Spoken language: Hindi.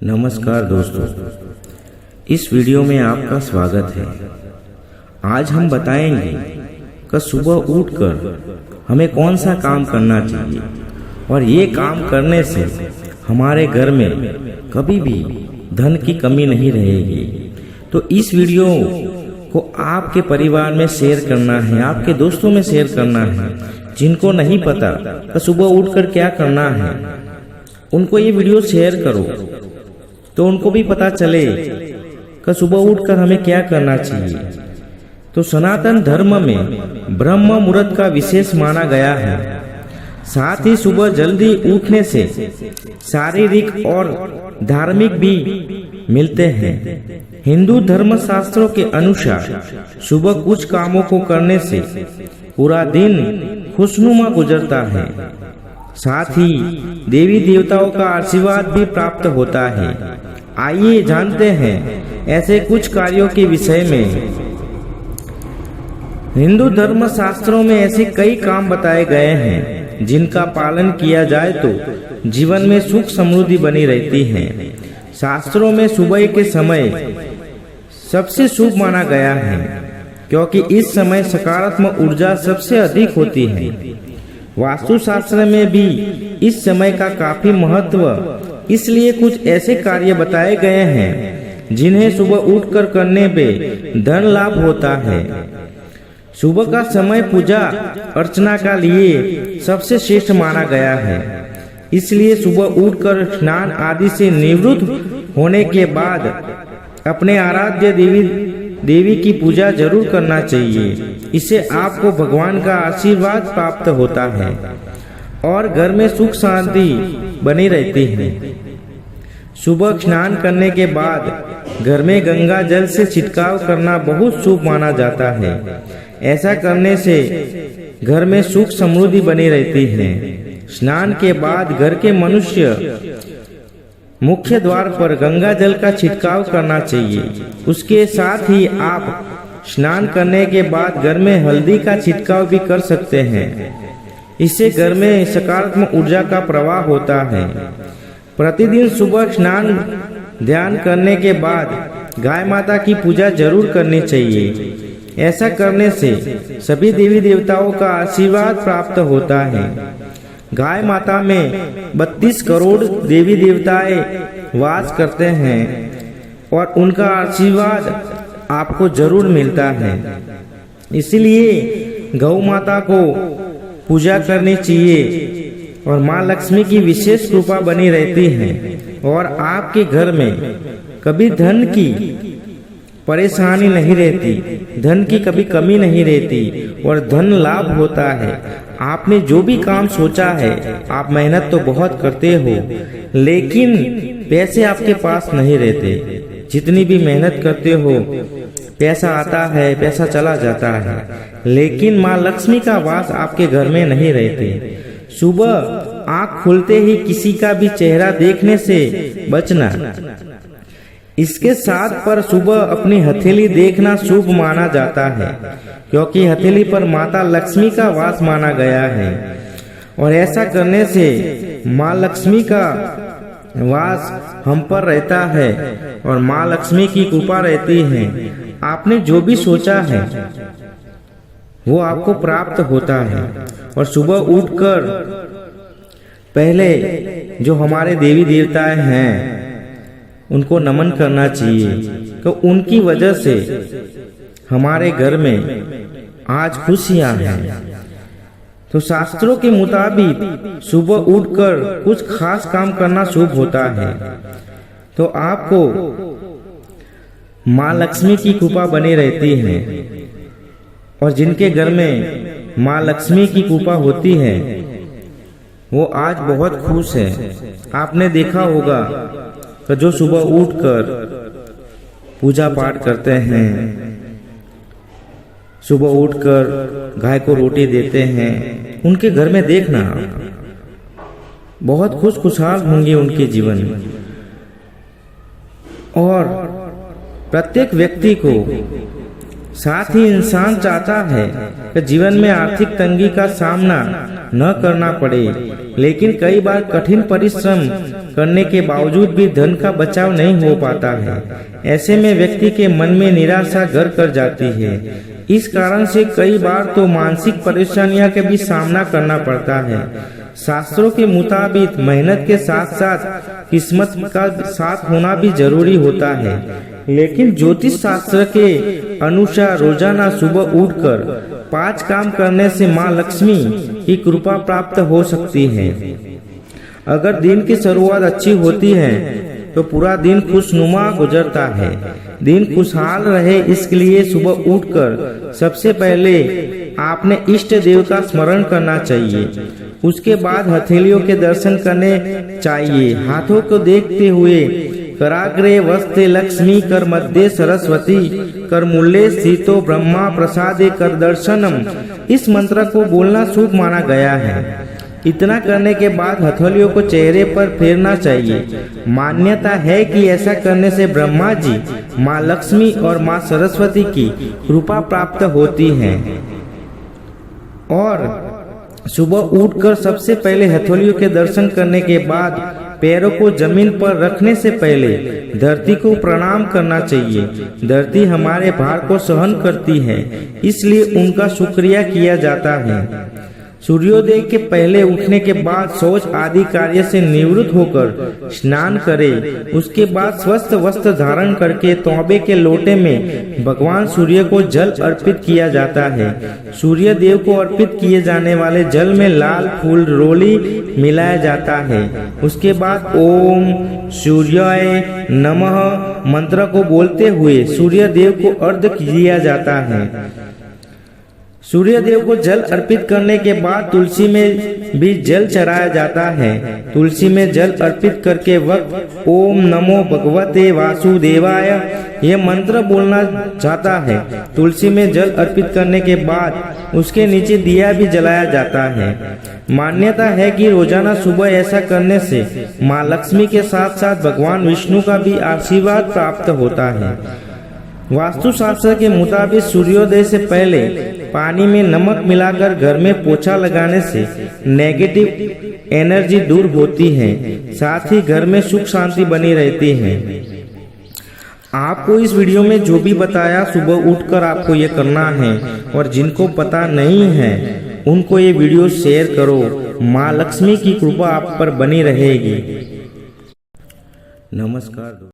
नमस्कार दोस्तों, इस वीडियो में आपका स्वागत है। आज हम बताएंगे कि सुबह उठकर हमें कौन सा काम करना चाहिए और ये काम करने से हमारे घर में कभी भी धन की कमी नहीं रहेगी। तो इस वीडियो को आपके परिवार में शेयर करना है, आपके दोस्तों में शेयर करना है। जिनको नहीं पता कि सुबह उठकर क्या करना है, उनको ये वीडियो शेयर करो तो उनको भी पता चले कि सुबह उठकर हमें क्या करना चाहिए। तो सनातन धर्म में ब्रह्म मुहूर्त का विशेष माना गया है। साथ ही सुबह जल्दी उठने से शारीरिक और धार्मिक भी मिलते हैं। हिंदू धर्म शास्त्रों के अनुसार सुबह कुछ कामों को करने से पूरा दिन खुशनुमा गुजरता है। साथ ही देवी देवताओं का आशीर्वाद भी प्राप्त होता है। आइए जानते हैं ऐसे कुछ कार्यों के विषय में। हिंदू धर्म शास्त्रों में ऐसे कई काम बताए गए हैं जिनका पालन किया जाए तो जीवन में सुख समृद्धि बनी रहती है। शास्त्रों में सुबह के समय सबसे शुभ माना गया है, क्योंकि इस समय सकारात्मक ऊर्जा सबसे अधिक होती है। वास्तुशास्त्र में भी इस समय का काफी महत्व, इसलिए कुछ ऐसे कार्य बताए गए हैं जिन्हें सुबह उठकर करने पे धन लाभ होता है। सुबह का समय पूजा अर्चना का लिए सबसे श्रेष्ठ माना गया है। इसलिए सुबह उठकर स्नान आदि से निवृत्त होने के बाद अपने आराध्य देवी की पूजा जरूर करना चाहिए। इससे आपको भगवान का आशीर्वाद प्राप्त होता है और घर में सुख शांति बनी रहती है। सुबह स्नान करने के बाद घर में गंगा जल से छिड़काव करना बहुत शुभ माना जाता है। ऐसा करने से घर में सुख समृद्धि बनी रहती है। स्नान के बाद घर के मनुष्य मुख्य द्वार पर गंगा जल का छिड़काव करना चाहिए। उसके साथ ही आप स्नान करने के बाद घर में हल्दी का छिड़काव भी कर सकते हैं। इससे घर में सकारात्मक ऊर्जा का प्रवाह होता है। प्रतिदिन सुबह स्नान ध्यान करने के बाद गाय माता की पूजा जरूर करनी चाहिए। ऐसा करने से सभी देवी देवताओं का आशीर्वाद प्राप्त होता है। गाय माता में 32 करोड़ देवी देवताएं वास करते हैं और उनका आशीर्वाद आपको जरूर मिलता है। इसलिए गौ माता को पूजा करनी चाहिए और माँ लक्ष्मी की विशेष कृपा बनी रहती है और आपके घर में कभी धन की परेशानी नहीं रहती, धन की कभी कमी नहीं रहती और धन लाभ होता है। आपने जो भी काम सोचा है, आप मेहनत तो बहुत करते हो, लेकिन पैसे आपके पास नहीं रहते। जितनी भी मेहनत करते हो पैसा आता है, पैसा चला जाता है, लेकिन माँ लक्ष्मी का वास आपके घर में नहीं रहते। सुबह आँख खुलते ही किसी का भी चेहरा देखने से बचना। इसके साथ पर सुबह अपनी हथेली देखना शुभ माना जाता है, क्योंकि हथेली पर माता लक्ष्मी का वास माना गया है और ऐसा करने से माँ लक्ष्मी का वास हम पर रहता है और माँ लक्ष्मी की कृपा रहती है। आपने जो भी सोचा है वो आपको प्राप्त होता है। और सुबह उठकर पहले जो हमारे देवी देवताएं हैं उनको नमन करना चाहिए, तो उनकी वजह से हमारे घर में आज खुशियां हैं। तो शास्त्रों के मुताबिक सुबह उठकर कुछ खास काम करना शुभ होता है। तो आपको माँ लक्ष्मी की कृपा बनी रहती है और जिनके घर में माँ लक्ष्मी की कृपा होती है वो आज बहुत खुश है। आपने देखा होगा तो जो सुबह उठकर पूजा पाठ करते हैं, सुबह उठकर गाय को रोटी देते हैं, उनके घर में देखना बहुत खुशहाल होंगे उनके जीवन में। और प्रत्येक व्यक्ति को, साथ ही इंसान चाहता है कि जीवन में आर्थिक तंगी का सामना न करना पड़े, लेकिन कई बार कठिन परिश्रम करने के बावजूद भी धन का बचाव नहीं हो पाता है। ऐसे में व्यक्ति के मन में निराशा घर कर जाती है। इस कारण से कई बार तो मानसिक परेशानियों का भी सामना करना पड़ता है। शास्त्रों के मुताबिक मेहनत के साथ साथ किस्मत का साथ होना भी जरूरी होता है, लेकिन ज्योतिष शास्त्र के अनुसार रोजाना सुबह उठकर 5 काम करने से माँ लक्ष्मी की कृपा प्राप्त हो सकती है। अगर दिन की शुरुआत अच्छी होती है तो पूरा दिन खुशनुमा गुजरता है। दिन खुशहाल रहे इसके लिए सुबह उठकर सबसे पहले आपने इष्ट देव का स्मरण करना चाहिए। उसके बाद हथेलियों के दर्शन करने चाहिए। हाथों को देखते हुए कराग्रे वस्ते लक्ष्मी कर मध्य सरस्वती कर मूल्य स्थितो ब्रह्मा प्रसादे कर दर्शनम, इस मंत्र को बोलना शुभ माना गया है। इतना करने के बाद हथेलियों को चेहरे पर फेरना चाहिए। मान्यता है कि ऐसा करने से ब्रह्मा जी, माँ लक्ष्मी और माँ सरस्वती की कृपा प्राप्त होती है। और सुबह उठकर सबसे पहले हथेलियों के दर्शन करने के बाद पैरों को जमीन पर रखने से पहले धरती को प्रणाम करना चाहिए। धरती हमारे भार को सहन करती है, इसलिए उनका शुक्रिया किया जाता है। सूर्योदय के पहले उठने के बाद शौच आदि कार्य से निवृत्त होकर स्नान करें। उसके बाद स्वस्थ वस्त्र धारण करके तौबे के लोटे में भगवान सूर्य को जल अर्पित किया जाता है। सूर्य देव को अर्पित किए जाने वाले जल में लाल फूल रोली मिलाया जाता है। उसके बाद ओम सूर्याय नमः मंत्र को बोलते हुए सूर्य देव को अर्घ्य किया जाता है। सूर्य देव को जल अर्पित करने के बाद तुलसी में भी जल चढ़ाया जाता है। तुलसी में जल अर्पित करके वक्त ओम नमो भगवते वासुदेवाय यह मंत्र बोलना जाता है। तुलसी में जल अर्पित करने के बाद उसके नीचे दिया भी जलाया जाता है। मान्यता है कि रोजाना सुबह ऐसा करने से माँ लक्ष्मी के साथ साथ भगवान विष्णु का भी आशीर्वाद प्राप्त होता है। वास्तुशास्त्र के मुताबिक सूर्योदय से पहले पानी में नमक मिलाकर घर में पोछा लगाने से नेगेटिव एनर्जी दूर होती है, साथ ही घर में सुख शांति बनी रहती है। आपको इस वीडियो में जो भी बताया सुबह उठकर आपको ये करना है, और जिनको पता नहीं है उनको ये वीडियो शेयर करो। माँ लक्ष्मी की कृपा आप पर बनी रहेगी। नमस्कार।